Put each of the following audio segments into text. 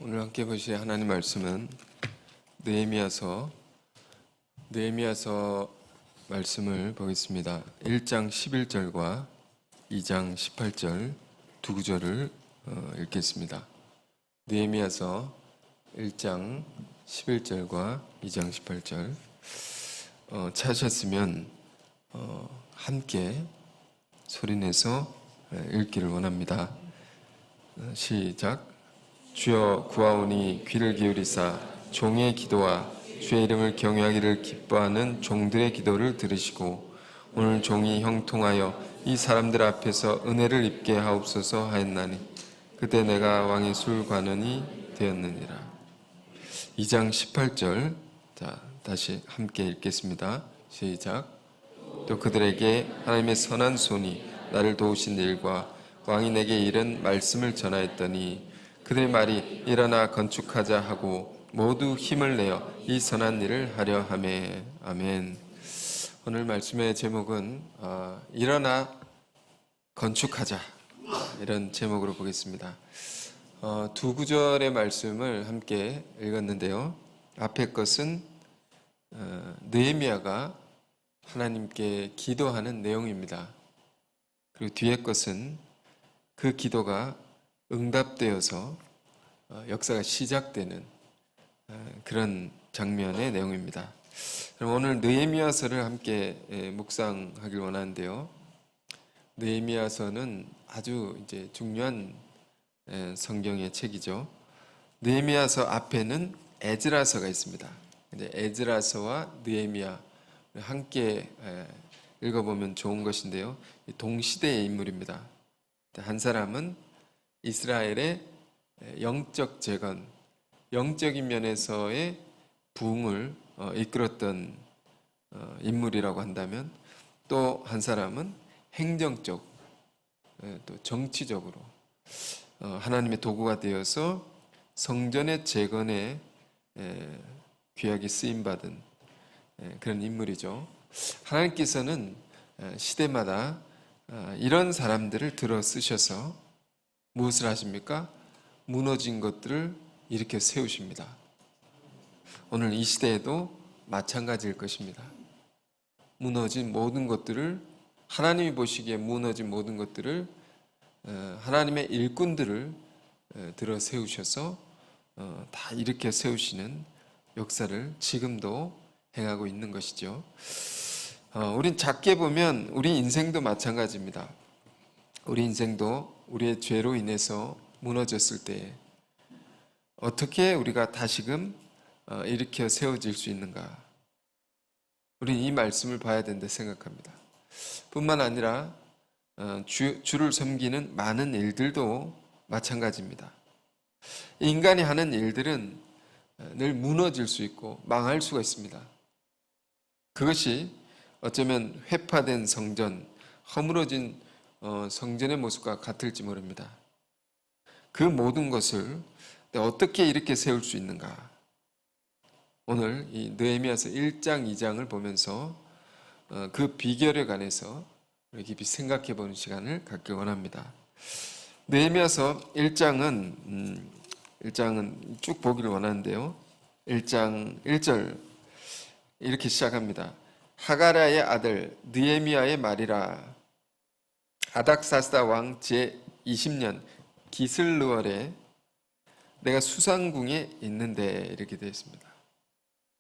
오늘 함께 보실 하나님 말씀은 느헤미야서 말씀을 보겠습니다. 1장 11절과 2장 18절 두 구절을 읽겠습니다. 느헤미야서 1장 11절과 2장 18절 찾으셨으면 함께 소리내서 읽기를 원합니다. 시작. 주여 구하오니 귀를 기울이사 종의 기도와 주의 이름을 경외하기를 기뻐하는 종들의 기도를 들으시고 오늘 종이 형통하여 이 사람들 앞에서 은혜를 입게 하옵소서 하였나니 그때 내가 왕의 술관원이 되었느니라. 2장 18절 다시 함께 읽겠습니다. 시작. 또 그들에게 하나님의 선한 손이 나를 도우신 일과 왕이 내게 이른 말씀을 전하였더니 그들의 말이 일어나 건축하자 하고 모두 힘을 내어 이 선한 일을 하려 하매. 아멘. 오늘 말씀의 제목은 일어나 건축하자, 이런 제목으로 보겠습니다. 두 구절의 말씀을 함께 읽었는데요. 앞에 것은 느헤미야가 하나님께 기도하는 내용입니다. 그리고 뒤에 것은 그 기도가 응답되어서 역사가 시작되는 그런 장면의 내용입니다. 그럼 오늘 느헤미야서를 함께 묵상하길 원하는데요. 느헤미야서는 아주 이제 중요한 성경의 책이죠. 느헤미야서 앞에는 에즈라서가 있습니다. 이제 에즈라서와 느헤미야 함께 읽어보면 좋은 것인데요. 동시대의 인물입니다. 한 사람은 이스라엘의 영적 재건, 영적인 면에서의 부흥을 이끌었던 인물이라고 한다면, 또 한 사람은 행정적, 또 정치적으로 하나님의 도구가 되어서 성전의 재건에 귀하게 쓰임받은 그런 인물이죠. 하나님께서는 시대마다 이런 사람들을 들어 쓰셔서 무엇을 하십니까? 무너진 것들을 일으켜 세우십니다. 오늘 이 시대에도 마찬가지일 것입니다. 무너진 모든 것들을, 하나님이 보시기에 무너진 모든 것들을, 하나님의 일꾼들을 들어 세우셔서 다 일으켜 세우시는 역사를 지금도 행하고 있는 것이죠. 우린 작게 보면 우리 인생도 마찬가지입니다. 우리 인생도 우리의 죄로 인해서 무너졌을 때 어떻게 우리가 다시금 일으켜 세워질 수 있는가? 우리는 이 말씀을 봐야 된다 생각합니다. 뿐만 아니라 주를 섬기는 많은 일들도 마찬가지입니다. 인간이 하는 일들은 늘 무너질 수 있고 망할 수가 있습니다. 그것이 어쩌면 회파된 성전, 허물어진 성전의 모습과 같을지 모릅니다. 그 모든 것을 어떻게 이렇게 세울 수 있는가? 오늘 이 느헤미야서 1장, 2장을 보면서 그 비결에 관해서 깊이 생각해 보는 시간을 갖길 원합니다. 느헤미야서 1장은 쭉 보기를 원하는데요. 1장 1절 이렇게 시작합니다. 하가랴의 아들 느헤미야의 말이라. 아닥사스다 왕 제20년 기슬르월에 내가 수상궁에 있는데, 이렇게 되어 있습니다.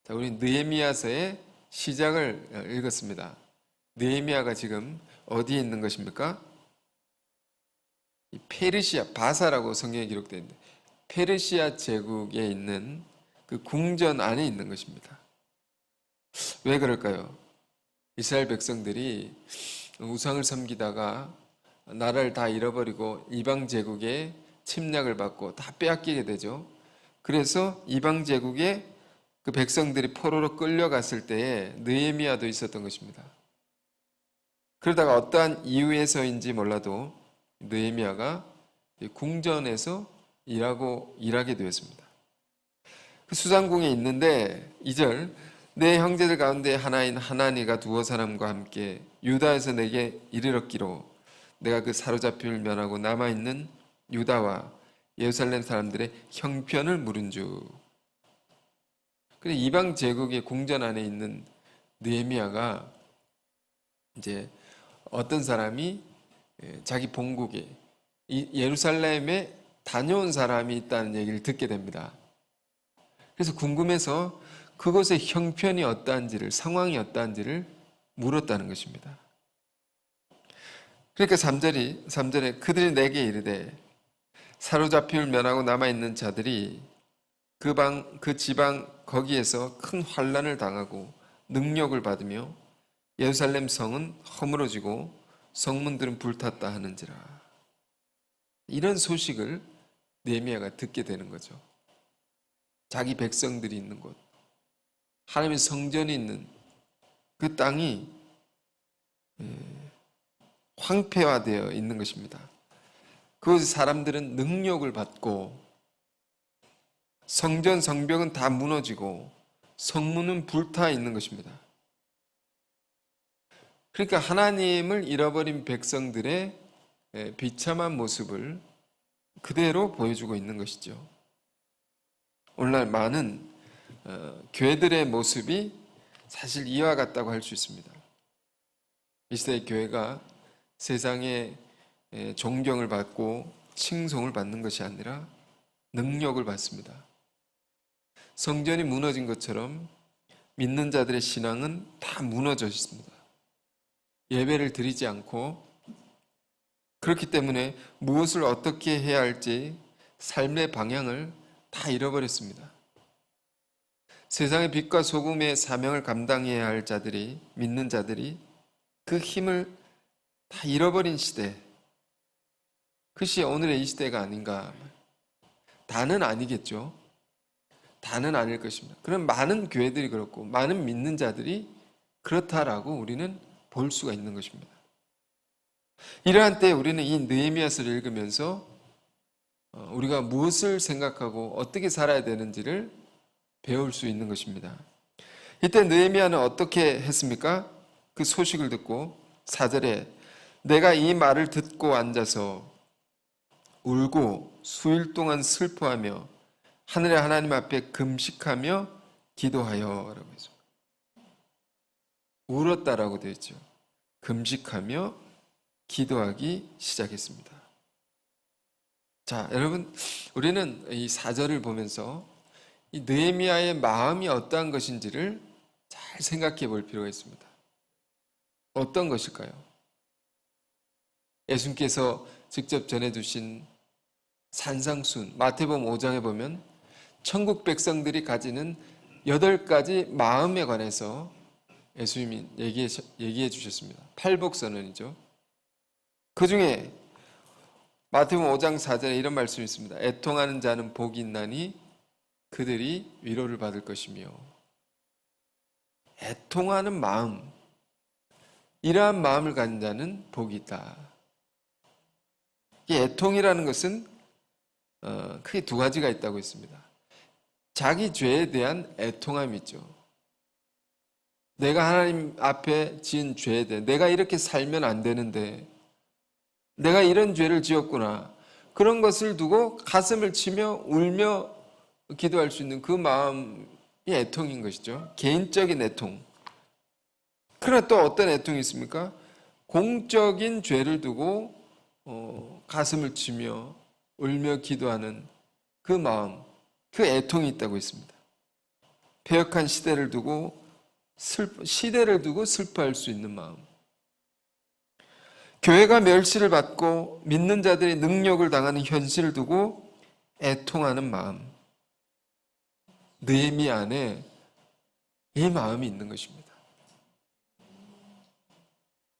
자, 우리 느헤미야서의 시작을 읽었습니다. 느헤미야가 지금 어디에 있는 것입니까? 페르시아, 바사라고 성경에 기록되어 있는데 페르시아 제국에 있는 그 궁전 안에 있는 것입니다. 왜 그럴까요? 이스라엘 백성들이 우상을 섬기다가 나라를 다 잃어버리고 이방 제국의 침략을 받고 다 빼앗기게 되죠. 그래서 이방 제국에 그 백성들이 포로로 끌려갔을 때에 느헤미야도 있었던 것입니다. 그러다가 어떠한 이유에서인지 몰라도 느헤미야가 궁전에서 일하게 되었습니다. 그 수상궁에 있는데 2절, 내 형제들 가운데 하나인 하나니가 두어 사람과 함께 유다에서 내게 이르렀기로 내가 그 사로잡힘을 면하고 남아있는 유다와 예루살렘 사람들의 형편을 물은 주. 그래 이방 제국의 궁전 안에 있는 느헤미야가 이제 어떤 사람이 자기 본국에 예루살렘에 다녀온 사람이 있다는 얘기를 듣게 됩니다. 그래서 궁금해서 그곳의 형편이 어떠한지를, 상황이 어떠한지를 물었다는 것입니다. 그러니까 3절에 그들이 내게 이르되 사로잡힘을 면하고 남아있는 자들이 그 지방 거기에서 큰 환난을 당하고 능력을 받으며 예루살렘 성은 허물어지고 성문들은 불탔다 하는지라. 이런 소식을 느헤미야가 듣게 되는 거죠. 자기 백성들이 있는 곳, 하나님의 성전이 있는 그 땅이 황폐화되어 있는 것입니다. 그곳의 사람들은 능력을 받고 성전, 성벽은 다 무너지고 성문은 불타 있는 것입니다. 그러니까 하나님을 잃어버린 백성들의 비참한 모습을 그대로 보여주고 있는 것이죠. 오늘날 많은 교회들의 모습이 사실 이와 같다고 할 수 있습니다. 이 시대의 교회가 세상에 존경을 받고 칭송을 받는 것이 아니라 능력을 받습니다. 성전이 무너진 것처럼 믿는 자들의 신앙은 다 무너져 있습니다. 예배를 드리지 않고 그렇기 때문에 무엇을 어떻게 해야 할지 삶의 방향을 다 잃어버렸습니다. 세상의 빛과 소금의 사명을 감당해야 할 자들이, 믿는 자들이 그 힘을 다 잃어버린 시대, 그것이 오늘의 이 시대가 아닌가. 다는 아니겠죠. 다는 아닐 것입니다. 그럼 많은 교회들이 그렇고 많은 믿는 자들이 그렇다라고 우리는 볼 수가 있는 것입니다. 이러한 때에 우리는 이 느헤미야서를 읽으면서 우리가 무엇을 생각하고 어떻게 살아야 되는지를 배울 수 있는 것입니다. 이때 느헤미야는 어떻게 했습니까? 그 소식을 듣고 4절에 내가 이 말을 듣고 앉아서 울고 수일 동안 슬퍼하며 하늘의 하나님 앞에 금식하며 기도하여 라고 했습니다. 울었다라고 되어 있죠. 금식하며 기도하기 시작했습니다. 자, 여러분, 우리는 이 4절을 보면서 이 느헤미야의 마음이 어떠한 것인지를 잘 생각해 볼 필요가 있습니다. 어떤 것일까요? 예수님께서 직접 전해주신 산상순, 마태복음 5장에 보면 천국 백성들이 가지는 8가지 마음에 관해서 예수님이 얘기해 주셨습니다. 팔복선언이죠. 그 중에 마태복음 5장 4절에 이런 말씀이 있습니다. 애통하는 자는 복이 있나니 그들이 위로를 받을 것이며. 애통하는 마음, 이러한 마음을 가진 자는 복이 있다. 이 애통이라는 것은 크게 2가지가 있다고 했습니다. 자기 죄에 대한 애통함이 있죠. 내가 하나님 앞에 지은 죄에 대해 내가 이렇게 살면 안 되는데 내가 이런 죄를 지었구나. 그런 것을 두고 가슴을 치며 울며 기도할 수 있는 그 마음이 애통인 것이죠. 개인적인 애통. 그러나 또 어떤 애통이 있습니까? 공적인 죄를 두고 가슴을 치며 울며 기도하는 그 마음, 그 애통이 있다고 했습니다. 패역한 시대를 두고 슬퍼할 수 있는 마음. 교회가 멸시를 받고 믿는 자들이 능력을 당하는 현실을 두고 애통하는 마음. 느헤미야 안에 이 마음이 있는 것입니다.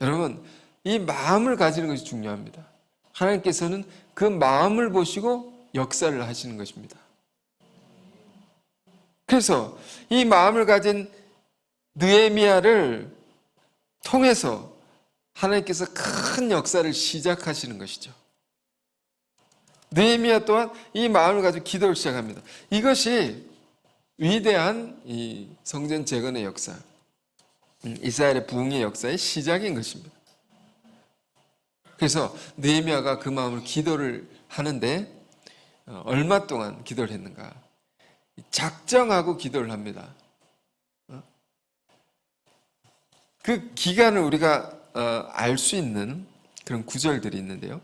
여러분, 이 마음을 가지는 것이 중요합니다. 하나님께서는 그 마음을 보시고 역사를 하시는 것입니다. 그래서 이 마음을 가진 느헤미야를 통해서 하나님께서 큰 역사를 시작하시는 것이죠. 느헤미야 또한 이 마음을 가지고 기도를 시작합니다. 이것이 위대한 이 성전 재건의 역사, 이스라엘의 부흥의 역사의 시작인 것입니다. 그래서 느헤미야가 그 마음을 기도를 하는데 얼마 동안 기도를 했는가? 작정하고 기도를 합니다. 그 기간을 우리가 알 수 있는 그런 구절들이 있는데요.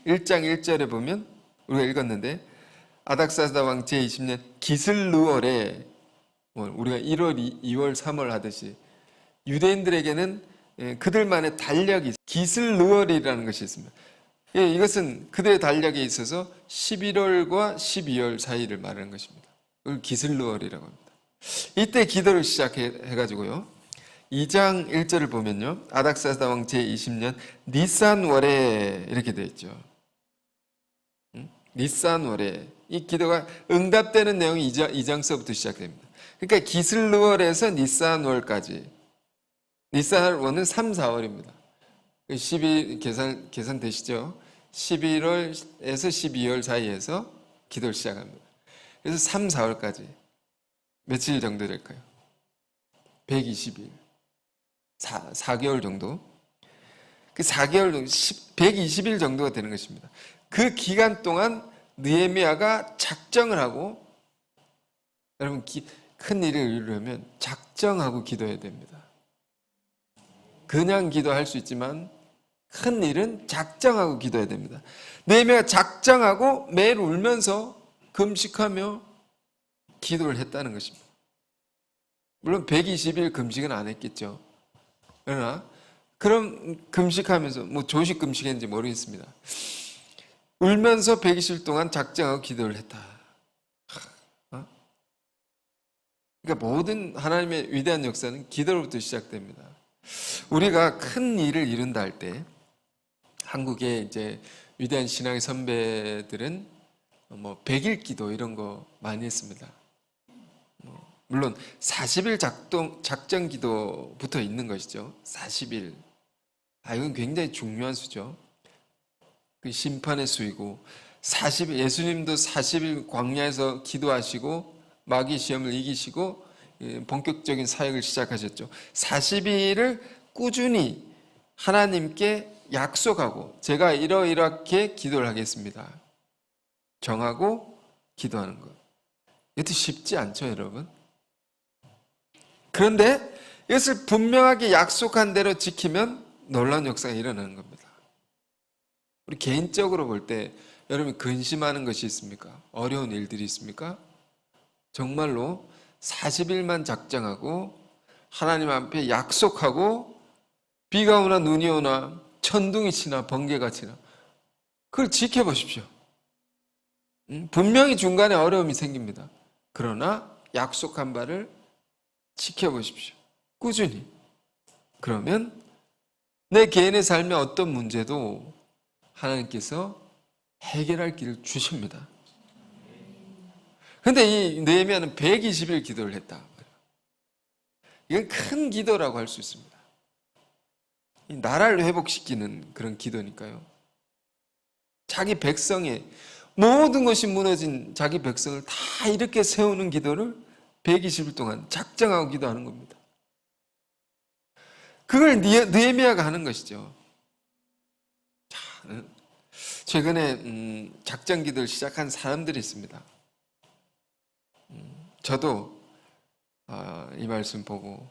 1장 1절에 보면 우리가 읽었는데 아닥사스다 왕 제20년 기슬르월에 우리가 1월, 2월, 3월 하듯이 유대인들에게는 그들만의 달력이 기슬르월이라는 것이 있습니다. 이것은 그들의 달력에 있어서 11월과 12월 사이를 말하는 것입니다. 그걸 기슬르월이라고 합니다. 이때 기도를 시작해가지고요. 2장 1절을 보면요. 아닥사스다 왕 제20년 니산월에 이렇게 되어 있죠. 니산월에 이 기도가 응답되는 내용이 2장서부터 시작됩니다. 그러니까 기슬르월에서 니산월까지 니산월은 3, 4월입니다. 12 계산 되시죠? 11월에서 12월 사이에서 기도를 시작합니다. 그래서 3, 4월까지 며칠 정도 될까요? 120일. 4개월 정도. 그 4개월 정도, 120일 정도가 되는 것입니다. 그 기간 동안 느헤미야가 작정을 하고, 여러분 큰 일을 이루려면 작정하고 기도해야 됩니다. 그냥 기도할 수 있지만 큰 일은 작정하고 기도해야 됩니다. 느헤미야가 작정하고 매일 울면서 금식하며 기도를 했다는 것입니다. 물론 120일 금식은 안 했겠죠. 그러나 그럼 금식하면서 조식 금식인지 모르겠습니다. 울면서 120일 동안 작정하고 기도를 했다. 그러니까 모든 하나님의 위대한 역사는 기도로부터 시작됩니다. 우리가 큰 일을 이룬다 할 때 한국의 이제 위대한 신앙의 선배들은 100일 기도 이런 거 많이 했습니다. 물론 40일 작정 기도부터 있는 것이죠. 40일. 이건 굉장히 중요한 수죠. 그 심판의 수이고 40일, 예수님도 40일 광야에서 기도하시고 마귀 시험을 이기시고 본격적인 사역을 시작하셨죠. 40일을 꾸준히 하나님께 약속하고 제가 이렇게 기도를 하겠습니다. 정하고 기도하는 것. 이것도 쉽지 않죠, 여러분? 그런데 이것을 분명하게 약속한 대로 지키면 놀라운 역사가 일어나는 겁니다. 우리 개인적으로 볼 때 여러분 근심하는 것이 있습니까? 어려운 일들이 있습니까? 정말로 40일만 작정하고 하나님 앞에 약속하고 비가 오나 눈이 오나 천둥이 치나 번개가 치나 그걸 지켜보십시오. 분명히 중간에 어려움이 생깁니다. 그러나 약속한 바를 지켜보십시오. 꾸준히. 그러면 내 개인의 삶에 어떤 문제도 하나님께서 해결할 길을 주십니다. 그런데 이 느헤미야는 120일 기도를 했다. 이건 큰 기도라고 할 수 있습니다. 이 나라를 회복시키는 그런 기도니까요. 자기 백성의 모든 것이 무너진 자기 백성을 다 이렇게 세우는 기도를 120일 동안 작정하고 기도하는 겁니다. 그걸 느헤미야가 하는 것이죠. 최근에 작정 기도를 시작한 사람들이 있습니다. 저도 이 말씀 보고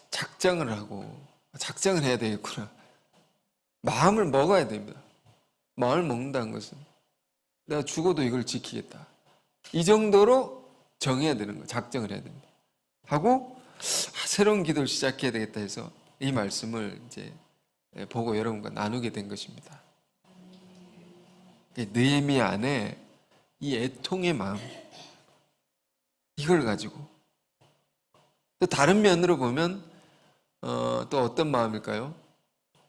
작정을 해야 되겠구나. 마음을 먹어야 됩니다. 마음을 먹는다는 것은 내가 죽어도 이걸 지키겠다. 이 정도로 정해야 되는 거예요. 작정을 해야 됩니다. 하고 새로운 기도를 시작해야 되겠다 해서 이 말씀을 이제 보고 여러분과 나누게 된 것입니다. 느헤미야 안에 이 애통의 마음 이걸 가지고 또 다른 면으로 보면 또 어떤 마음일까요?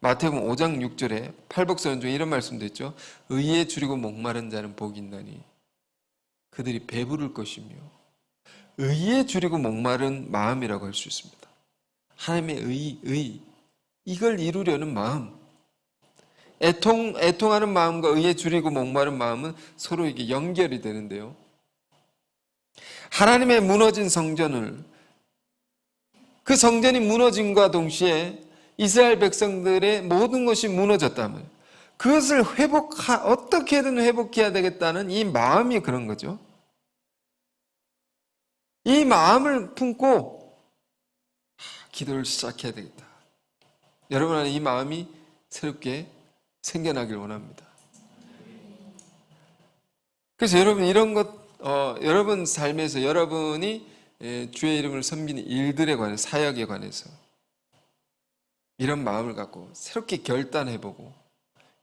마태복음 5장 6절에 팔복선 중에 이런 말씀도 있죠. 의에 줄이고 목마른 자는 복이 있나니 그들이 배부를 것이며 의에 줄이고 목마른 마음이라고 할 수 있습니다. 하나님의 의 이걸 이루려는 마음 애통하는 마음과 의에 줄이고 목마른 마음은 서로 이게 연결이 되는데요. 하나님의 무너진 성전을 그 성전이 무너짐과 동시에 이스라엘 백성들의 모든 것이 무너졌다면 그것을 어떻게든 회복해야 되겠다는 이 마음이 그런 거죠. 이 마음을 품고 기도를 시작해야 되겠다. 여러분 안에 이 마음이 새롭게 생겨나길 원합니다. 그래서 여러분 이런 여러분 삶에서 여러분이 주의 이름을 섬기는 일들에 관해서, 사역에 관해서 이런 마음을 갖고 새롭게 결단해보고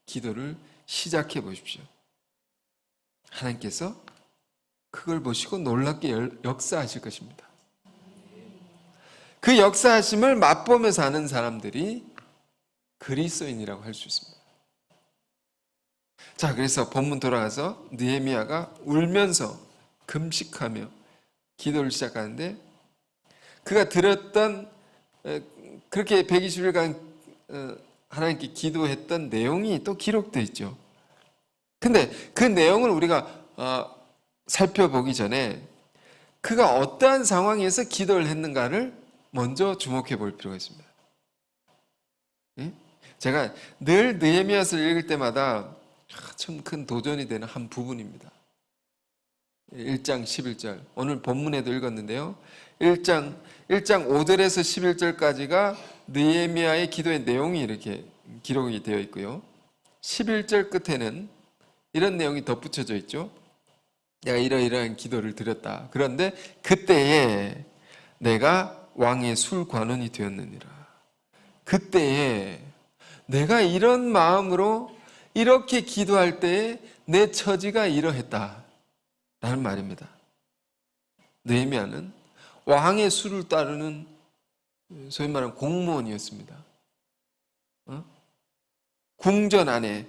기도를 시작해 보십시오. 하나님께서 그걸 보시고 놀랍게 역사하실 것입니다. 그 역사하심을 맛보면서 하는 사람들이 그리스도인이라고 할 수 있습니다. 자, 그래서 본문 돌아가서 느헤미야가 울면서 금식하며 기도를 시작하는데, 그가 들었던 그렇게 120일간 하나님께 기도했던 내용이 또 기록되어 있죠. 근데 그 내용을 우리가 살펴보기 전에 그가 어떠한 상황에서 기도를 했는가를 먼저 주목해 볼 필요가 있습니다. 제가 늘 느헤미야서를 읽을 때마다 참 큰 도전이 되는 한 부분입니다. 1장 11절, 오늘 본문에도 읽었는데요. 1장 5절에서 11절까지가 느헤미야의 기도의 내용이 이렇게 기록이 되어 있고요. 11절 끝에는 이런 내용이 덧붙여져 있죠. 내가 이러이러한 기도를 드렸다. 그런데 그때에 내가 왕의 술관원이 되었느니라. 그때에 내가 이런 마음으로 이렇게 기도할 때에 내 처지가 이러했다 라는 말입니다. 느헤미야는 왕의 수를 따르는 소위 말하는 공무원이었습니다. 궁전 안에,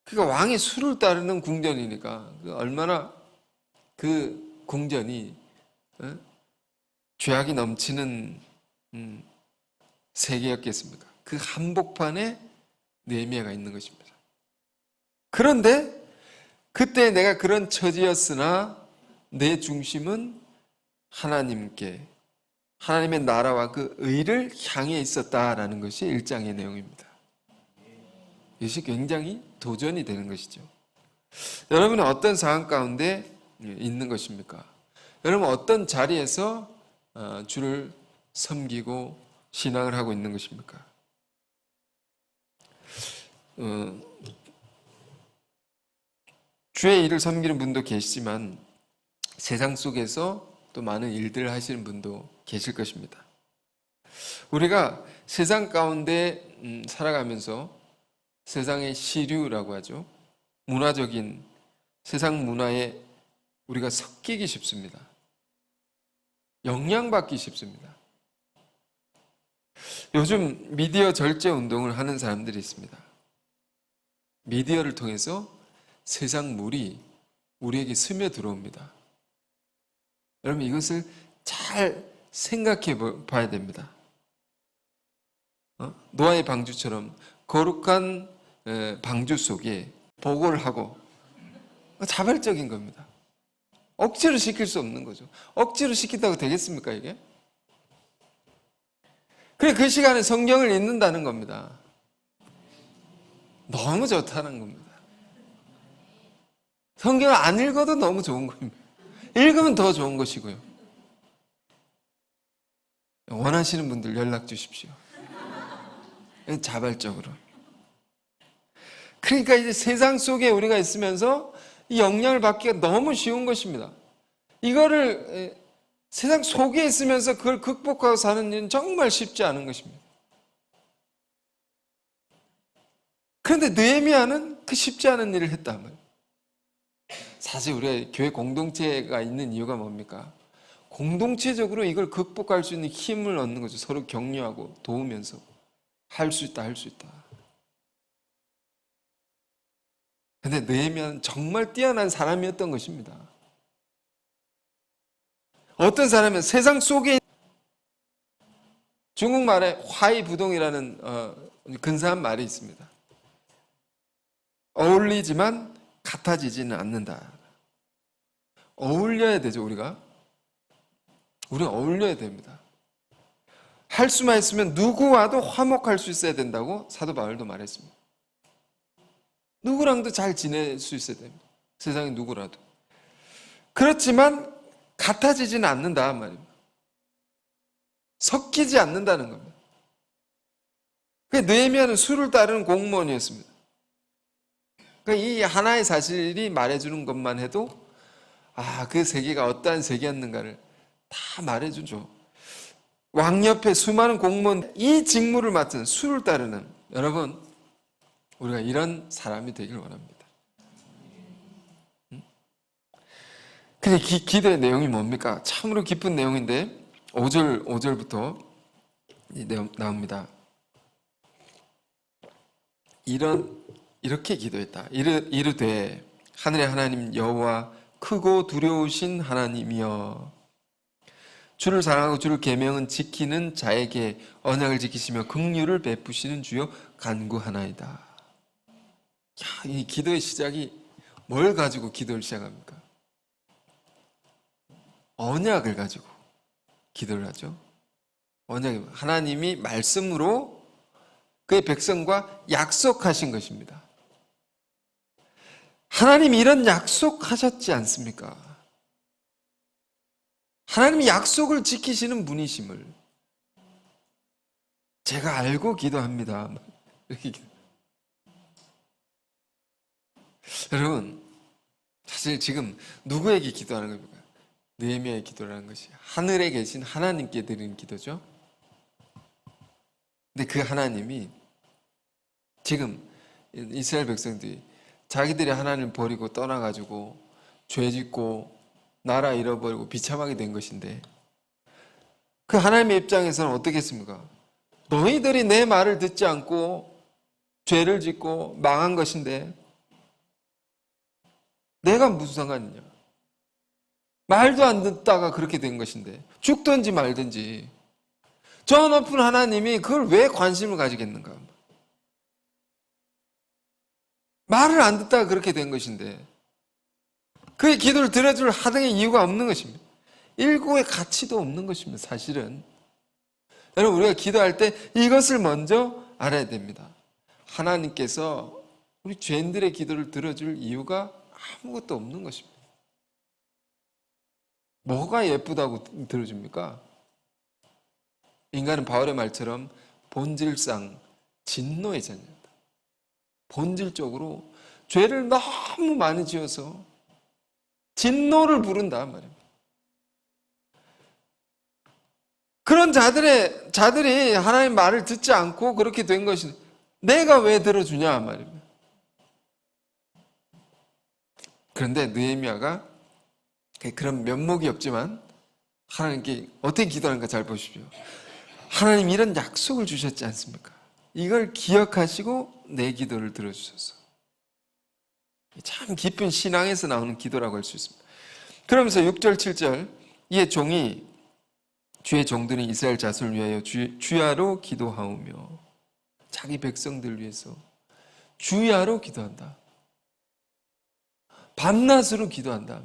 그러니까 왕의 수를 따르는 궁전이니까 얼마나 그 궁전이 죄악이 넘치는 세계였겠습니까? 그 한복판에 느헤미야가 있는 것입니다. 그런데 그때 내가 그런 처지였으나 내 중심은 하나님께, 하나님의 나라와 그 의를 향해 있었다라는 것이 1장의 내용입니다. 이것이 굉장히 도전이 되는 것이죠. 여러분은 어떤 상황 가운데 있는 것입니까? 여러분 어떤 자리에서 주를 섬기고 신앙을 하고 있는 것입니까? 주의 일을 섬기는 분도 계시지만 세상 속에서 또 많은 일들을 하시는 분도 계실 것입니다. 우리가 세상 가운데 살아가면서 세상의 시류라고 하죠. 문화적인 세상 문화에 우리가 섞이기 쉽습니다. 영향받기 쉽습니다. 요즘 미디어 절제 운동을 하는 사람들이 있습니다. 미디어를 통해서 세상 물이 우리에게 스며들어옵니다. 여러분 이것을 잘 생각해 봐야 됩니다. 노아의 방주처럼 거룩한 방주 속에 보고를 하고, 자발적인 겁니다. 억지로 시킬 수 없는 거죠. 억지로 시킨다고 되겠습니까 이게? 그래, 그 시간에 성경을 읽는다는 겁니다. 너무 좋다는 겁니다. 성경을 안 읽어도 너무 좋은 겁니다. 읽으면 더 좋은 것이고요. 원하시는 분들 연락 주십시오. 자발적으로. 그러니까 이제 세상 속에 우리가 있으면서 이 영향을 받기가 너무 쉬운 것입니다. 이거를 세상 속에 있으면서 그걸 극복하고 사는 일은 정말 쉽지 않은 것입니다. 그런데 느헤미야는 그 쉽지 않은 일을 했단 말이에요. 사실 우리가 교회 공동체가 있는 이유가 뭡니까? 공동체적으로 이걸 극복할 수 있는 힘을 얻는 거죠. 서로 격려하고 도우면서 할 수 있다, 할 수 있다. 근데 느헤미야는 정말 뛰어난 사람이었던 것입니다. 어떤 사람은 세상 속에, 중국말에 화이부동이라는 근사한 말이 있습니다. 어울리지만 같아지지는 않는다. 어울려야 되죠, 우리가 어울려야 됩니다. 할 수만 있으면 누구와도 화목할 수 있어야 된다고 사도 바울도 말했습니다. 누구랑도 잘 지낼 수 있어야 됩니다. 세상에 누구라도. 그렇지만 같아지지는 않는다 말입니다. 섞이지 않는다는 겁니다. 느헤미야는 수를 따르는 공무원이었습니다. 그러니까 이 하나의 사실이 말해주는 것만 해도 그 세계가 어떠한 세계였는가를 다 말해주죠. 왕 옆에 수많은 공무원, 이 직무를 맡은 수를 따르는 여러분, 우리가 이런 사람이 되길 원합니다. 근데 기도의 내용이 뭡니까? 참으로 깊은 내용인데 5절부터 나옵니다. 이렇게 기도했다. 이르되 하늘의 하나님 여호와 크고 두려우신 하나님이여, 주를 사랑하고 주를 계명은 지키는 자에게 언약을 지키시며 긍휼을 베푸시는 주여 간구하나이다. 이 기도의 시작이 뭘 가지고 기도를 시작합니까? 언약을 가지고 기도를 하죠. 언약, 하나님이 말씀으로 그의 백성과 약속하신 것입니다. 하나님이 이런 약속하셨지 않습니까? 하나님이 약속을 지키시는 분이심을 제가 알고 기도합니다. 여러분, 사실 지금 누구에게 기도하는 겁니까? 느헤미야의 기도라는 것이 하늘에 계신 하나님께 드리는 기도죠. 근데 그 하나님이 지금 이스라엘 백성들이 자기들이 하나님을 버리고 떠나가지고 죄 짓고 나라 잃어버리고 비참하게 된 것인데, 그 하나님의 입장에서는 어떻게 했습니까? 너희들이 내 말을 듣지 않고 죄를 짓고 망한 것인데 내가 무슨 상관이냐? 말도 안 듣다가 그렇게 된 것인데 죽든지 말든지 저 높은 하나님이 그걸 왜 관심을 가지겠는가? 말을 안 듣다가 그렇게 된 것인데 그의 기도를 들어줄 하등의 이유가 없는 것입니다. 일고의 가치도 없는 것입니다. 사실은 여러분, 우리가 기도할 때 이것을 먼저 알아야 됩니다. 하나님께서 우리 죄인들의 기도를 들어줄 이유가 아무것도 없는 것입니다. 뭐가 예쁘다고 들어줍니까? 인간은 바울의 말처럼 본질상 진노의 자녀다. 본질적으로 죄를 너무 많이 지어서 진노를 부른다 말입니다. 그런 자들이 하나님 말을 듣지 않고 그렇게 된 것이 내가 왜 들어주냐 말입니다. 그런데 느헤미야가 그런 면목이 없지만 하나님께 어떻게 기도하는가 잘 보십시오. 하나님 이런 약속을 주셨지 않습니까? 이걸 기억하시고 내 기도를 들어주셔서. 참 깊은 신앙에서 나오는 기도라고 할 수 있습니다. 그러면서 6절 7절 이에 종이 주의 종들은 이스라엘 자손을 위하여 주야로 기도하오며, 자기 백성들 위해서 주야로 기도한다. 밤낮으로 기도한다.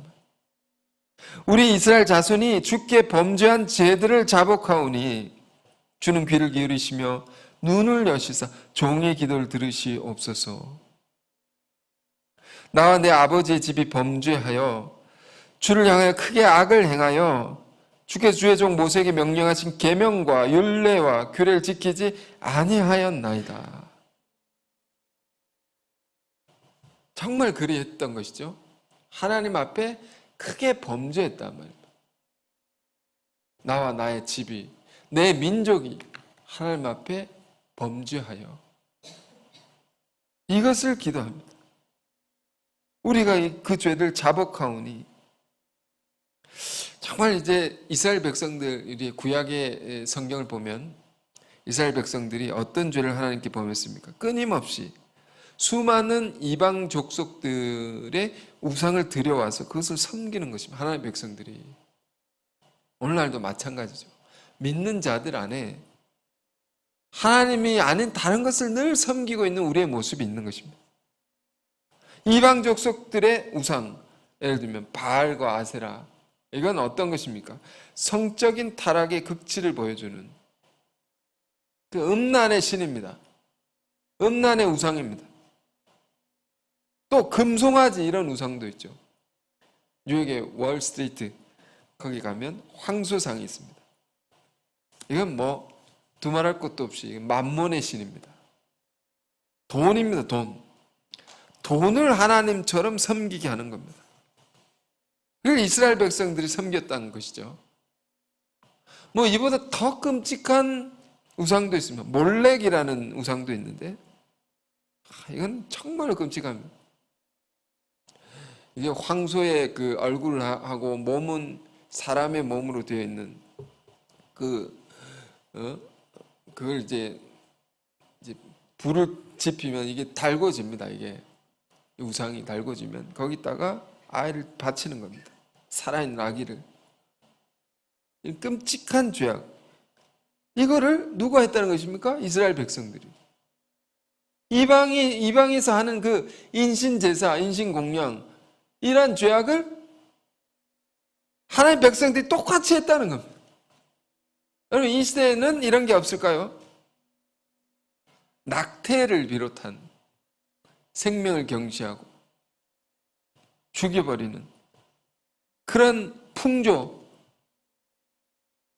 우리 이스라엘 자손이 주께 범죄한 죄들을 자복하오니 주는 귀를 기울이시며 눈을 여시사 종의 기도를 들으시옵소서. 나와 내 아버지의 집이 범죄하여 주를 향하여 크게 악을 행하여 주께서 주의 종 모세에게 명령하신 계명과 율례와 규례를 지키지 아니하였나이다. 정말 그리했던 것이죠. 하나님 앞에 크게 범죄했단 말입니다. 나와 나의 집이, 내 민족이 하나님 앞에 범죄하여, 이것을 기도합니다. 우리가 그 죄를 자복하오니, 정말 이제 이스라엘 백성들이 구약의 성경을 보면 이스라엘 백성들이 어떤 죄를 하나님께 범했습니까? 끊임없이 수많은 이방 족속들의 우상을 들여와서 그것을 섬기는 것입니다. 하나님의 백성들이. 오늘날도 마찬가지죠. 믿는 자들 안에 하나님이 아닌 다른 것을 늘 섬기고 있는 우리의 모습이 있는 것입니다. 이방 족속들의 우상, 예를 들면 바알과 아세라, 이건 어떤 것입니까? 성적인 타락의 극치를 보여주는 그 음란의 신입니다. 음란의 우상입니다. 또 금송아지 이런 우상도 있죠. 뉴욕의 월스트리트 거기 가면 황소상이 있습니다. 이건 뭐 두말할 것도 없이 만몬의 신입니다. 돈입니다. 돈을 하나님처럼 섬기게 하는 겁니다. 그걸 이스라엘 백성들이 섬겼다는 것이죠. 뭐 이보다 더 끔찍한 우상도 있습니다. 몰렉이라는 우상도 있는데 이건 정말 끔찍합니다. 이게 황소의 그 얼굴을 하고 몸은 사람의 몸으로 되어 있는 그걸 이제 불을 지피면 이게 달궈집니다. 이게 우상이 달궈지면 거기다가 아이를 바치는 겁니다. 살아있는 아기를. 이 끔찍한 죄악. 이거를 누가 했다는 것입니까? 이스라엘 백성들이. 이방에서 하는 그 인신제사, 인신공양 이러한 죄악을 하나님의 백성들이 똑같이 했다는 겁니다. 여러분 이 시대에는 이런 게 없을까요? 낙태를 비롯한 생명을 경시하고 죽여버리는 그런 풍조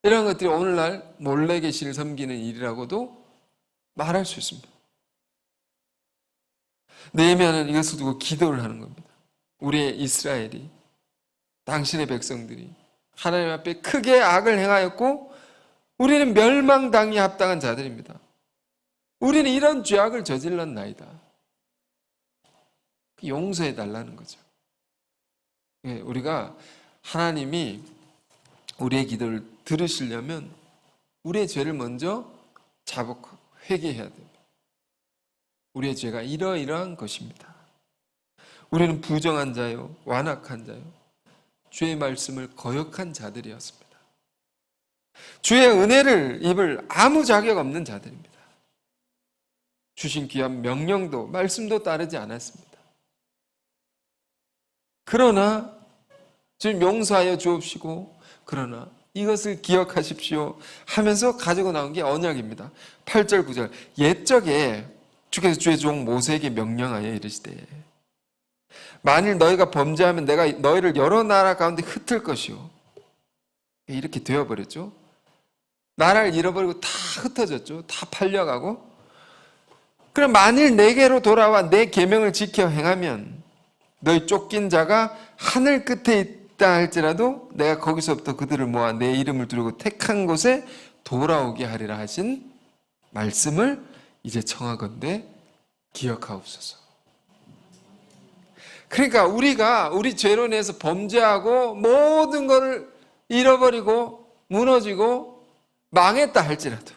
이런 것들이 오늘날 몰렉의 신을 섬기는 일이라고도 말할 수 있습니다. 느헤미야는 이것을 두고 기도를 하는 겁니다. 우리의 이스라엘이 당신의 백성들이 하나님 앞에 크게 악을 행하였고 우리는 멸망당에 합당한 자들입니다. 우리는 이런 죄악을 저질렀나이다. 용서해 달라는 거죠. 우리가 하나님이 우리의 기도를 들으시려면 우리의 죄를 먼저 자복하고 회개해야 됩니다. 우리의 죄가 이러이러한 것입니다. 우리는 부정한 자요, 완악한 자요, 주의 말씀을 거역한 자들이었습니다. 주의 은혜를 입을 아무 자격 없는 자들입니다. 주신 귀한 명령도 말씀도 따르지 않았습니다. 그러나 주님 용서하여 주옵시고 그러나 이것을 기억하십시오 하면서 가지고 나온 게 언약입니다. 8절 9절 옛적에 주께서 주의 종 모세에게 명령하여 이르시되 만일 너희가 범죄하면 내가 너희를 여러 나라 가운데 흩을 것이요. 이렇게 되어버렸죠. 나라를 잃어버리고 다 흩어졌죠. 다 팔려가고. 그럼 만일 내게로 돌아와 내 계명을 지켜 행하면 너희 쫓긴 자가 하늘 끝에 있다 할지라도 내가 거기서부터 그들을 모아 내 이름을 두르고 택한 곳에 돌아오게 하리라 하신 말씀을 이제 청하건대 기억하옵소서. 그러니까 우리가 우리 죄로 인해서 범죄하고 모든 것을 잃어버리고 무너지고 망했다 할지라도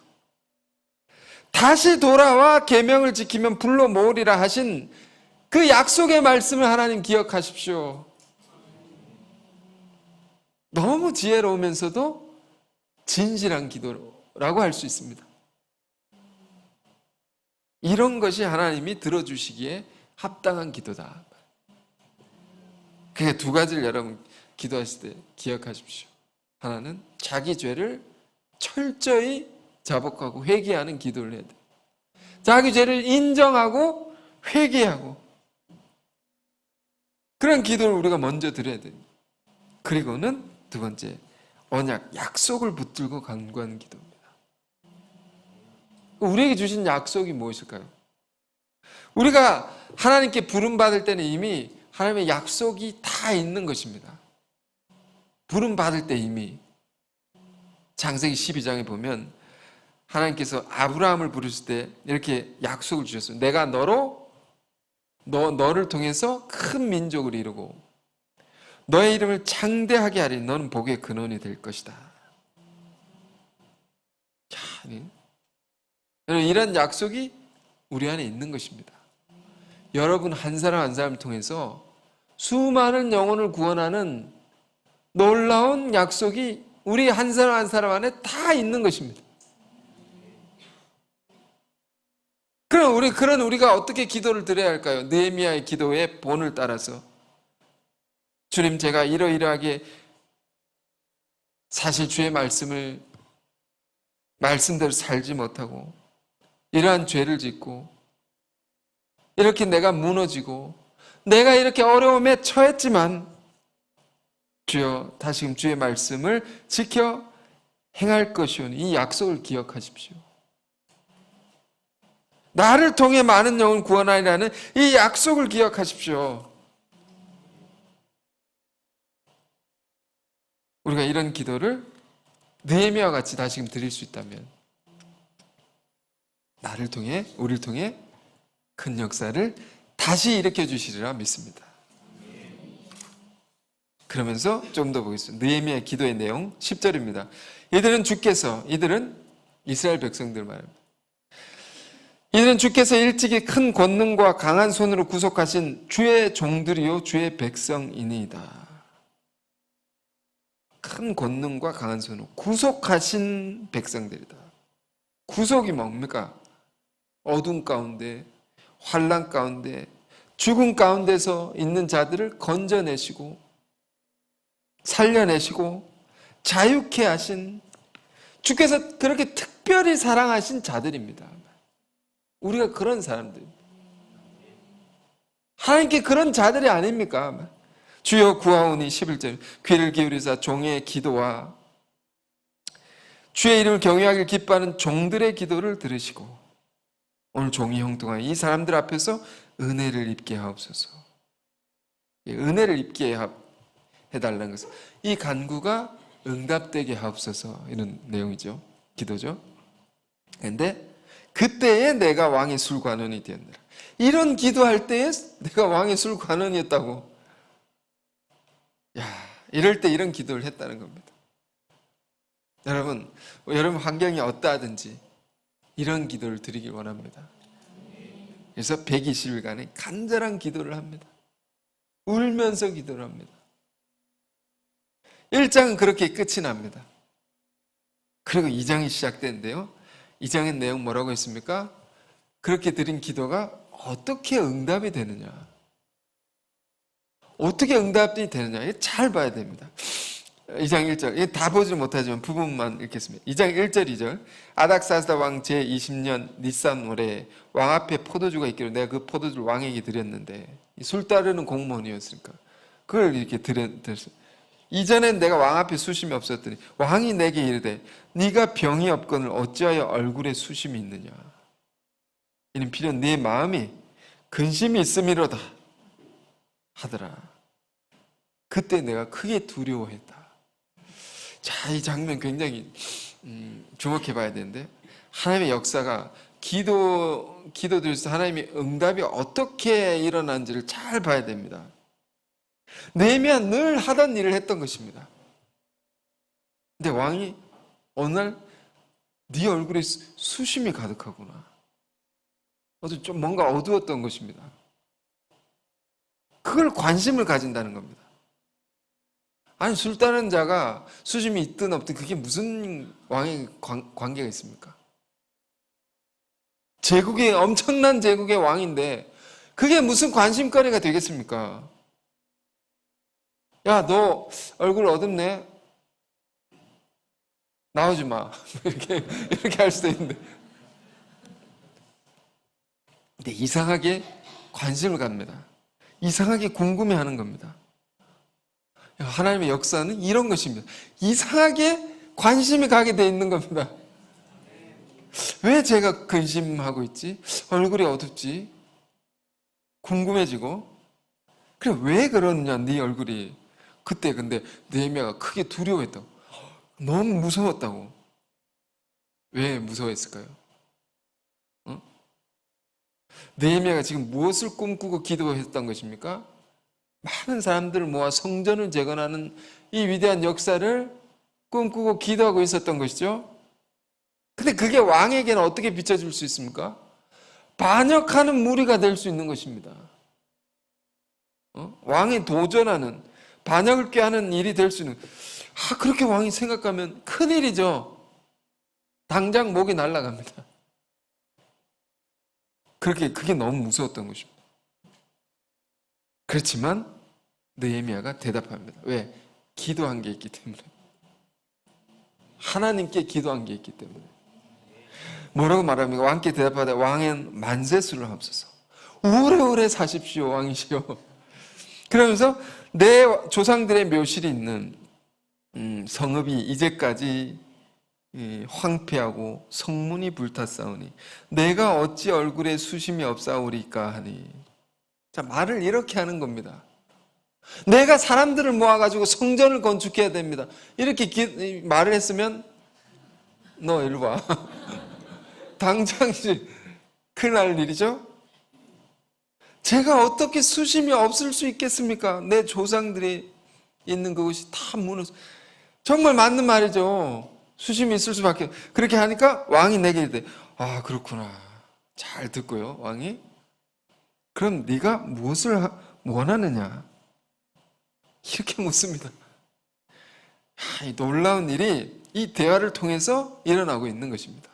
다시 돌아와 계명을 지키면 불러 모으리라 하신 그 약속의 말씀을 하나님 기억하십시오. 너무 지혜로우면서도 진실한 기도라고 할 수 있습니다. 이런 것이 하나님이 들어주시기에 합당한 기도다. 그게 두 가지를 여러분 기도하실 때 기억하십시오. 하나는 자기 죄를 철저히 자복하고 회개하는 기도를 해야 돼요. 자기 죄를 인정하고 회개하고 그런 기도를 우리가 먼저 드려야 돼요. 그리고는 두 번째, 언약, 약속을 붙들고 간구하는 기도입니다. 우리에게 주신 약속이 무엇일까요? 우리가 하나님께 부름받을 때는 이미 하나님의 약속이 다 있는 것입니다. 부름받을 때 이미 창세기 12장에 보면 하나님께서 아브라함을 부르실 때 이렇게 약속을 주셨어요. 내가 너를 통해서 큰 민족을 이루고 너의 이름을 창대하게 하리니 너는 복의 근원이 될 것이다. 이런 약속이 우리 안에 있는 것입니다. 여러분 한 사람 한 사람을 통해서 수많은 영혼을 구원하는 놀라운 약속이 우리 한 사람 한 사람 안에 다 있는 것입니다. 그럼 우리가 어떻게 기도를 드려야 할까요? 느헤미야의 기도의 본을 따라서 주님, 제가 이러이러하게 사실 주의 말씀대로 살지 못하고 이러한 죄를 짓고 이렇게 내가 무너지고 내가 이렇게 어려움에 처했지만 주여 다시금 주의 말씀을 지켜 행할 것이오니 이 약속을 기억하십시오. 나를 통해 많은 영을 구원하리라는 이 약속을 기억하십시오. 우리가 이런 기도를 느헤미야와 같이 다시금 드릴 수 있다면 나를 통해, 우리를 통해 큰 역사를 다시 일으켜 주시리라 믿습니다. 그러면서 좀 더 보겠습니다. 느헤미야 기도의 내용 10절입니다. 이들은 이스라엘 백성들 말입니다. 이들은 주께서 일찍이 큰 권능과 강한 손으로 구속하신 주의 종들이요 주의 백성이니이다. 큰 권능과 강한 손으로 구속하신 백성들이다. 구속이 뭡니까? 어둠 가운데, 환난 가운데, 죽음 가운데서 있는 자들을 건져내시고 살려내시고 자유케 하신 주께서 그렇게 특별히 사랑하신 자들입니다. 우리가 그런 사람들입니다. 하나님께 그런 자들이 아닙니까? 주여 구하오니 11절 귀를 기울이사 종의 기도와 주의 이름을 경외하길 기뻐하는 종들의 기도를 들으시고 오늘 종이 형통한 이 사람들 앞에서 은혜를 입게 하옵소서. 은혜를 입게 해달라는 것은 이 간구가 응답되게 하옵소서 이런 내용이죠. 기도죠. 그런데 그때에 내가 왕의 술관원이 되었느라. 이런 기도할 때에 내가 왕의 술관원이었다고. 이럴 때 이런 기도를 했다는 겁니다. 여러분 환경이 어떠하든지 이런 기도를 드리길 원합니다. 그래서 120일간의 간절한 기도를 합니다. 울면서 기도를 합니다. 1장은 그렇게 끝이 납니다. 그리고 2장이 시작되는데요. 2장의 내용 뭐라고 했습니까? 그렇게 드린 기도가 어떻게 응답이 되느냐. 어떻게 응답이 되느냐. 잘 봐야 됩니다. 2장 1절. 다 보지 못하지만 부분만 읽겠습니다. 2장 1절 2절. 아닥사스다 왕 제20년 니산월에 왕 앞에 포도주가 있기로 내가 그 포도주를 왕에게 드렸는데 술 따르는 공무원이었으니까 그걸 이렇게 드렸어요. 이전엔 내가 왕 앞에 수심이 없었더니 왕이 내게 이르되 네가 병이 없거늘 어찌하여 얼굴에 수심이 있느냐. 이는 필연 네 마음이 근심이 있음이로다 하더라. 그때 내가 크게 두려워했다. 자, 이 장면 굉장히 주목해 봐야 되는데 하나님의 역사가 기도 드려서 하나님의 응답이 어떻게 일어난지를 잘 봐야 됩니다. 느헤미야 늘 하던 일을 했던 것입니다. 근데 왕이 어느 날 네 얼굴에 수심이 가득하구나. 좀 뭔가 어두웠던 것입니다. 그걸 관심을 가진다는 겁니다. 아니 술 따는 자가 수심이 있든 없든 그게 무슨 왕의 관계가 있습니까? 엄청난 제국의 왕인데 그게 무슨 관심거리가 되겠습니까? 야, 너 얼굴 어둡네? 나오지 마. 이렇게 할 수도 있는데. 근데 이상하게 관심을 갖습니다. 이상하게 궁금해 하는 겁니다. 하나님의 역사는 이런 것입니다. 이상하게 관심이 가게 돼 있는 겁니다. 왜 제가 근심하고 있지? 얼굴이 어둡지? 궁금해지고. 그래, 왜 그러느냐, 네 얼굴이. 그때 근데 느헤미야가 크게 두려워했다고. 너무 무서웠다고. 왜 무서워했을까요? 느헤미야가 지금 무엇을 꿈꾸고 기도했던 것입니까? 많은 사람들을 모아 성전을 재건하는 이 위대한 역사를 꿈꾸고 기도하고 있었던 것이죠. 근데 그게 왕에게는 어떻게 비춰질 수 있습니까? 반역하는 무리가 될 수 있는 것입니다. 왕에 도전하는, 반역을 꾀하는 일이 될 수 있는. 그렇게 왕이 생각하면 큰일이죠. 당장 목이 날아갑니다. 그게 너무 무서웠던 것입니다. 그렇지만 느헤미야가 대답합니다. 왜? 기도한 게 있기 때문에. 하나님께 기도한 게 있기 때문에. 뭐라고 말합니까? 왕께 대답하되 왕은 만세수를 하옵소서. 오래오래 사십시오 왕이시여. 그러면서 내 조상들의 묘실이 있는 성읍이 이제까지 황폐하고 성문이 불탔사오니 내가 어찌 얼굴에 수심이 없사오리까 하니. 자, 말을 이렇게 하는 겁니다. 내가 사람들을 모아가지고 성전을 건축해야 됩니다. 이렇게 말을 했으면 너 이리 와. 당장 큰일 날 일이죠. 제가 어떻게 수심이 없을 수 있겠습니까? 내 조상들이 있는 그것이 다 무너져. 정말 맞는 말이죠. 수심이 있을 수밖에. 그렇게 하니까 왕이 내게 이르되 아 그렇구나. 잘 듣고요. 왕이 그럼 네가 무엇을 원하느냐? 이렇게 묻습니다. 이 놀라운 일이 이 대화를 통해서 일어나고 있는 것입니다.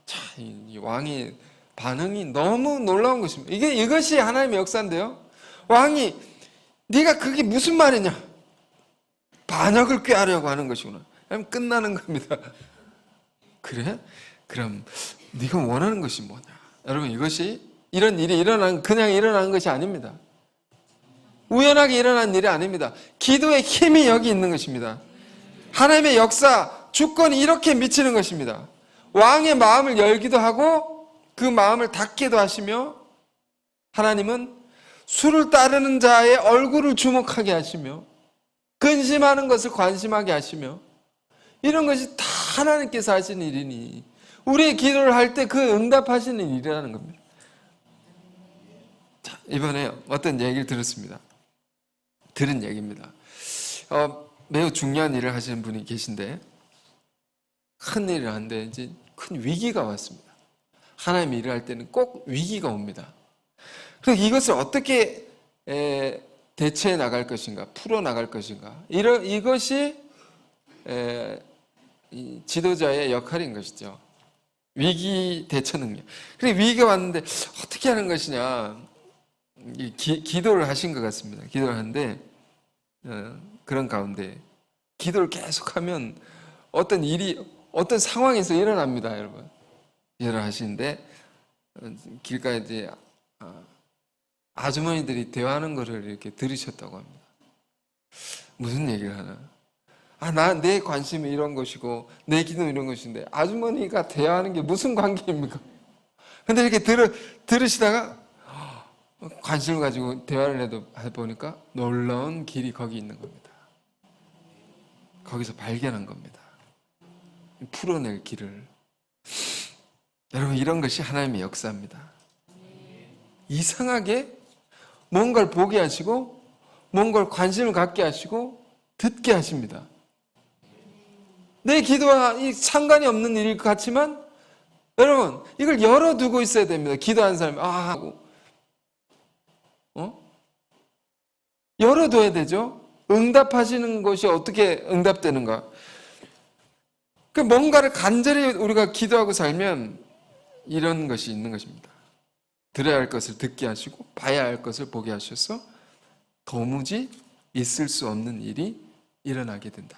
자, 이 왕의 반응이 너무 놀라운 것입니다. 이것이 하나님의 역사인데요. 왕이 네가 그게 무슨 말이냐? 반역을 꾀하려고 하는 것이구나. 그럼 끝나는 겁니다. 그래? 그럼 네가 원하는 것이 뭐냐? 여러분 이것이 이런 일이 그냥 일어난 것이 아닙니다. 우연하게 일어난 일이 아닙니다. 기도의 힘이 여기 있는 것입니다. 하나님의 역사, 주권이 이렇게 미치는 것입니다. 왕의 마음을 열기도 하고 그 마음을 닫기도 하시며 하나님은 수를 따르는 자의 얼굴을 주목하게 하시며 근심하는 것을 관심하게 하시며 이런 것이 다 하나님께서 하시는 일이니 우리의 기도를 할 때 그 응답하시는 일이라는 겁니다. 자, 이번에 어떤 얘기를 들었습니다. 들은 얘기입니다. 매우 중요한 일을 하시는 분이 계신데 큰 일을 하는데 이제 큰 위기가 왔습니다. 하나님 일을 할 때는 꼭 위기가 옵니다. 그래서 이것을 어떻게 대처해 나갈 것인가, 풀어 나갈 것인가, 이것이 지도자의 역할인 것이죠. 위기 대처 능력. 그래서 위기가 왔는데 어떻게 하는 것이냐, 기도를 하신 것 같습니다. 기도를 하는데 그런 가운데 기도를 계속하면 어떤 일이 어떤 상황에서 일어납니다, 여러분. 기도를 하시는데 길가에 이제 아주머니들이 대화하는 것을 이렇게 들으셨다고 합니다. 무슨 얘기를 하나? 내 관심이 이런 것이고 내 기도는 이런 것인데 아주머니가 대화하는 게 무슨 관계입니까? 근데 이렇게 들으시다가 관심을 가지고 대화를 해보니까 놀라운 길이 거기 있는 겁니다. 거기서 발견한 겁니다. 풀어낼 길을. 여러분 이런 것이 하나님의 역사입니다. 이상하게 뭔가를 보게 하시고 뭔가를 관심을 갖게 하시고 듣게 하십니다. 내 기도와 상관이 없는 일일 것 같지만 여러분 이걸 열어두고 있어야 됩니다. 기도하는 사람이 하고 열어둬야 되죠. 응답하시는 것이 어떻게 응답되는가? 그 뭔가를 간절히 우리가 기도하고 살면 이런 것이 있는 것입니다. 들어야 할 것을 듣게 하시고 봐야 할 것을 보게 하셔서 도무지 있을 수 없는 일이 일어나게 된다.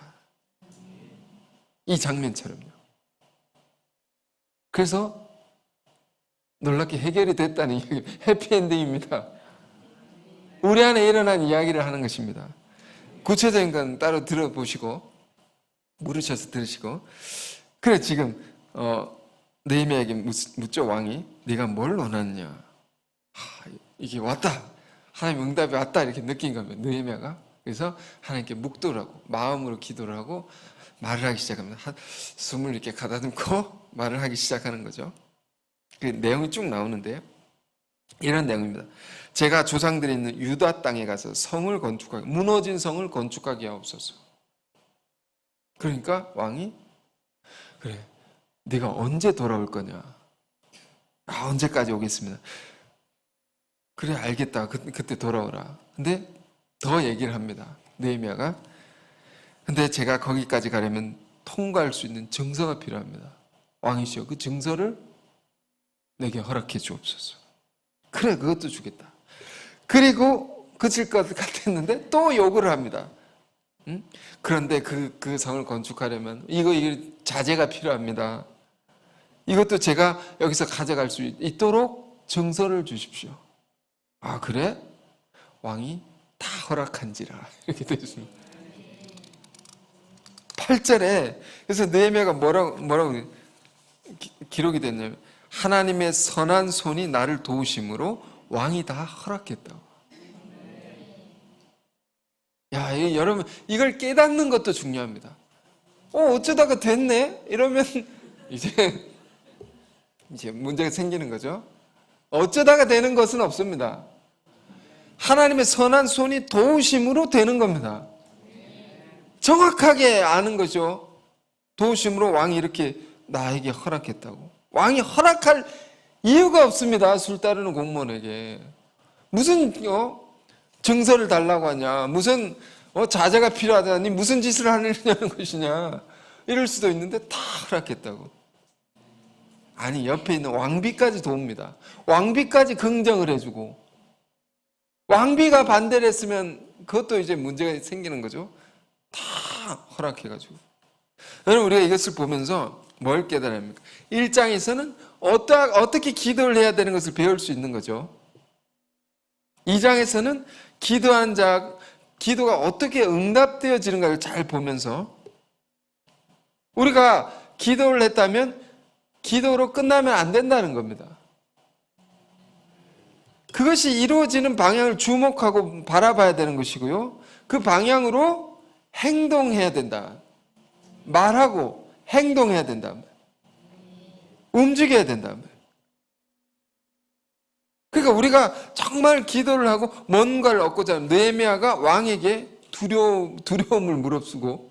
이 장면처럼요. 그래서 놀랍게 해결이 됐다는 이야기, 해피엔딩입니다. 우리 안에 일어난 이야기를 하는 것입니다. 구체적인 건 따로 들어보시고 물으셔서 들으시고. 그래 지금 느헤미야에게 묻죠. 왕이 네가 뭘 원하느냐. 이게 왔다. 하나님 응답이 왔다 이렇게 느낀 겁니다. 느헤미야가. 그래서 하나님께 묵도를 하고 마음으로 기도를 하고 말을 하기 시작합니다. 숨을 이렇게 가다듬고 말을 하기 시작하는 거죠. 그 내용이 쭉 나오는데요. 이런 내용입니다. 제가 조상들이 있는 유다 땅에 가서 성을 건축하게, 무너진 성을 건축하게 하옵소서. 그러니까 왕이 그래 네가 언제 돌아올 거냐. 언제까지 오겠습니다. 그래 알겠다. 그때 돌아오라. 근데 더 얘기를 합니다. 느헤미야가. 근데 제가 거기까지 가려면 통과할 수 있는 증서가 필요합니다. 왕이시여 그 증서를 내게 허락해 주옵소서. 그래 그것도 주겠다. 그리고 그칠 것 같았는데 또 요구를 합니다. 그런데 그 성을 건축하려면 이게 자재가 필요합니다. 이것도 제가 여기서 가져갈 수 있도록 증서를 주십시오. 아, 그래? 왕이 다 허락한지라. 이렇게 되어 있습니다. 8절에 그래서 느헤미야가 뭐라고 기록이 됐냐면 하나님의 선한 손이 나를 도우심으로 왕이 다 허락했다고. 야, 여러분 이걸 깨닫는 것도 중요합니다. 어쩌다가 됐네? 이러면 이제 문제가 생기는 거죠. 어쩌다가 되는 것은 없습니다. 하나님의 선한 손이 도우심으로 되는 겁니다. 정확하게 아는 거죠. 도우심으로 왕이 이렇게 나에게 허락했다고. 왕이 허락할 이유가 없습니다. 술 따르는 공무원에게. 무슨 증서를 달라고 하냐, 무슨 자제가 필요하다니 무슨 짓을 하느냐는 것이냐, 이럴 수도 있는데 다 허락했다고. 아니, 옆에 있는 왕비까지 도웁니다. 왕비까지 긍정을 해주고, 왕비가 반대를 했으면 그것도 이제 문제가 생기는 거죠. 다 허락해가지고. 여러분, 우리가 이것을 보면서 뭘 깨달아야 합니까? 1장에서는 어떻게 기도를 해야 되는 것을 배울 수 있는 거죠. 2장에서는 기도하는 자, 기도가 어떻게 응답되어지는가를 잘 보면서 우리가 기도를 했다면 기도로 끝나면 안 된다는 겁니다. 그것이 이루어지는 방향을 주목하고 바라봐야 되는 것이고요. 그 방향으로 행동해야 된다. 말하고 행동해야 된다. 움직여야 된다. 그러니까 우리가 정말 기도를 하고 뭔가를 얻고자 하는, 느헤미야가 왕에게 두려움을 무릅쓰고,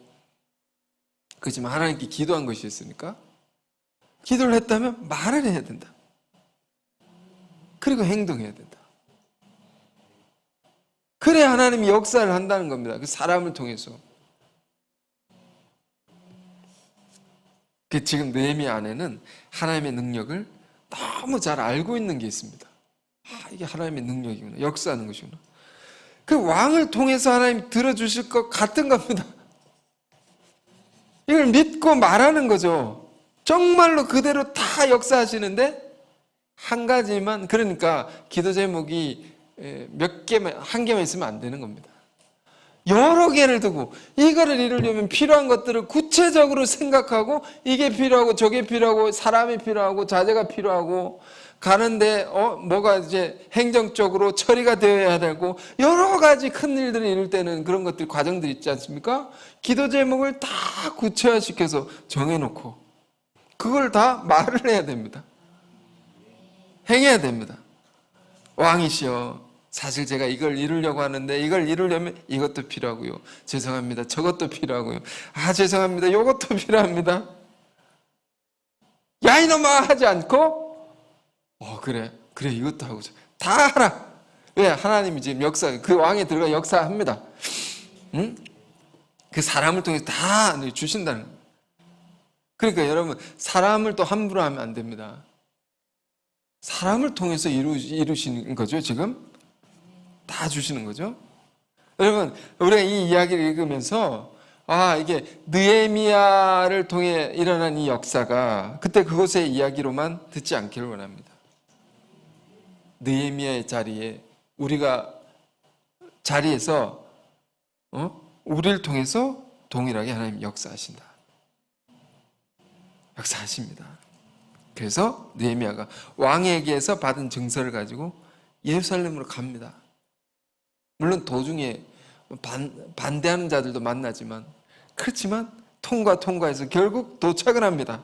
그렇지만 하나님께 기도한 것이 있으니까 기도를 했다면 말을 해야 된다. 그리고 행동해야 된다. 그래야 하나님이 역사를 한다는 겁니다. 그 사람을 통해서. 지금 느헤미야 안에는 하나님의 능력을 너무 잘 알고 있는 게 있습니다. 이게 하나님의 능력이구나. 역사하는 것이구나. 그 왕을 통해서 하나님 들어주실 것 같은 겁니다. 이걸 믿고 말하는 거죠. 정말로 그대로 다 역사하시는데 한 가지만, 그러니까 기도 제목이 한 개만 있으면 안 되는 겁니다. 여러 개를 두고 이거를 이루려면 필요한 것들을 구체적으로 생각하고, 이게 필요하고 저게 필요하고 사람이 필요하고 자재가 필요하고, 가는데 뭐가 이제 행정적으로 처리가 되어야 되고, 여러 가지 큰 일들을 이룰 때는 그런 것들, 과정들이 있지 않습니까? 기도 제목을 다 구체화시켜서 정해놓고 그걸 다 말을 해야 됩니다. 행해야 됩니다. 왕이시여, 사실 제가 이걸 이루려고 하는데 이걸 이루려면 이것도 필요하고요, 죄송합니다, 저것도 필요하고요, 죄송합니다, 이것도 필요합니다. 야 이놈아 하지 않고 그래 이것도 하고 다 하라. 왜? 하나님이 지금 역사, 그 왕에 들어가 역사합니다. 응? 그 사람을 통해서 다 주신다는 거예요. 그러니까 여러분, 사람을 또 함부로 하면 안 됩니다. 사람을 통해서 이루시는 거죠. 지금 다 주시는 거죠. 여러분, 우리가 이 이야기를 읽으면서 이게 느헤미야를 통해 일어난 이 역사가 그때 그것의 이야기로만 듣지 않기를 원합니다. 느헤미야의 자리에 우리가 자리에서 우리를 통해서 동일하게 하나님 역사하신다. 역사하십니다. 그래서 느헤미야가 왕에게서 받은 증서를 가지고 예루살렘으로 갑니다. 물론 도중에 반대하는 자들도 만나지만, 그렇지만 통과해서 결국 도착을 합니다.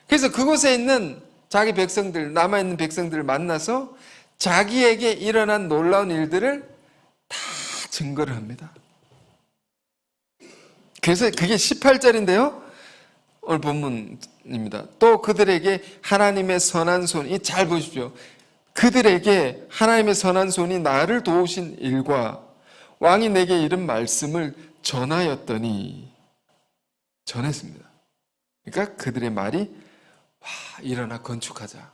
그래서 그곳에 있는 자기 백성들, 남아있는 백성들을 만나서 자기에게 일어난 놀라운 일들을 다 증거를 합니다. 그래서 그게 18절인데요. 오늘 본문입니다. 또 그들에게 하나님의 선한 손이, 잘 보십시오. 그들에게 하나님의 선한 손이 나를 도우신 일과 왕이 내게 이른 말씀을 전하였더니, 전했습니다. 그러니까 그들의 말이 일어나 건축하자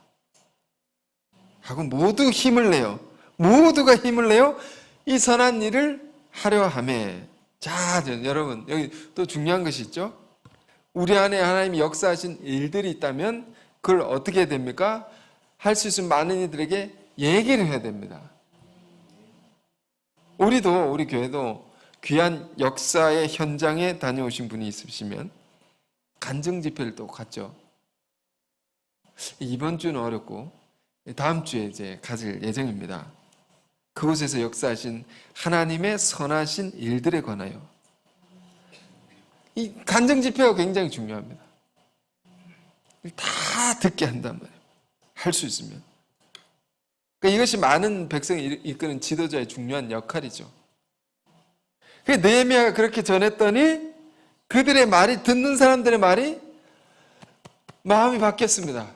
하고 모두 힘을 내요. 모두가 힘을 내요. 이 선한 일을 하려 하매. 자, 여러분, 여기 또 중요한 것이 있죠. 우리 안에 하나님이 역사하신 일들이 있다면 그걸 어떻게 됩니까? 할 수 있으면 많은 이들에게 얘기를 해야 됩니다. 우리도, 우리 교회도 귀한 역사의 현장에 다녀오신 분이 있으시면 간증 집회를 또 갔죠. 이번 주는 어렵고 다음 주에 이제 가질 예정입니다. 그곳에서 역사하신 하나님의 선하신 일들에 관하여 이 간증 집회가 굉장히 중요합니다. 다 듣게 한단 말이에요. 할 수 있으면. 그러니까 이것이 많은 백성을 이끄는 지도자의 중요한 역할이죠. 느헤미야가 그렇게 전했더니 그들의 말이, 듣는 사람들의 말이 마음이 바뀌었습니다.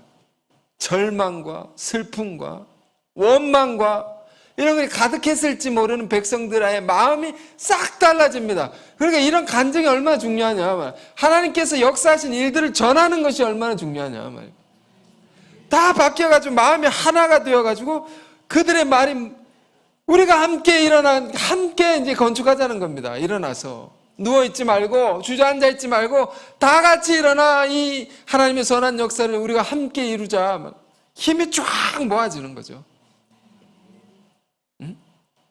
절망과 슬픔과 원망과 이런 것이 가득했을지 모르는 백성들의 마음이 싹 달라집니다. 그러니까 이런 간증이 얼마나 중요하냐 말이에요. 하나님께서 역사하신 일들을 전하는 것이 얼마나 중요하냐 말이에요. 다 바뀌어가지고 마음이 하나가 되어가지고 그들의 말이, 우리가 함께 함께 이제 건축하자는 겁니다. 일어나서 누워있지 말고 주저앉아있지 말고 다 같이 일어나 이 하나님의 선한 역사를 우리가 함께 이루자. 힘이 쫙 모아지는 거죠. 응?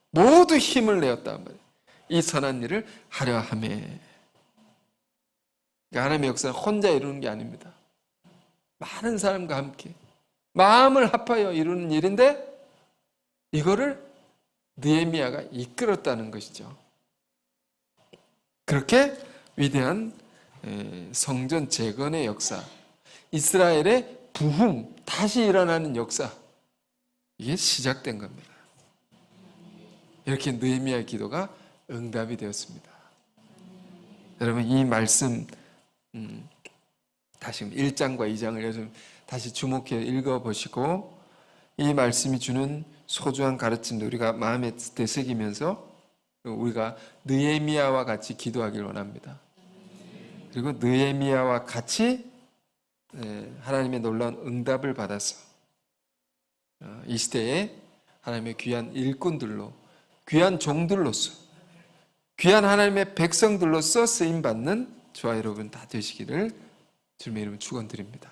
모두 힘을 내었단 말이에요. 이 선한 일을 하려 하매. 그러니까 하나님의 역사는 혼자 이루는 게 아닙니다. 많은 사람과 함께 마음을 합하여 이루는 일인데 이거를 느헤미야가 이끌었다는 것이죠. 그렇게 위대한 성전 재건의 역사, 이스라엘의 부흥, 다시 일어나는 역사, 이게 시작된 겁니다. 이렇게 느헤미야의 기도가 응답이 되었습니다. 여러분, 이 말씀 다시 1장과 2장을 요즘 다시 주목해 읽어보시고 이 말씀이 주는 소중한 가르침도 우리가 마음에 되새기면서 우리가 느헤미야와 같이 기도하길 원합니다. 그리고 느헤미야와 같이 하나님의 놀라운 응답을 받아서 이 시대에 하나님의 귀한 일꾼들로, 귀한 종들로서, 귀한 하나님의 백성들로서 쓰임받는 저와 여러분 다 되시기를 주님의 이름으로 축원드립니다.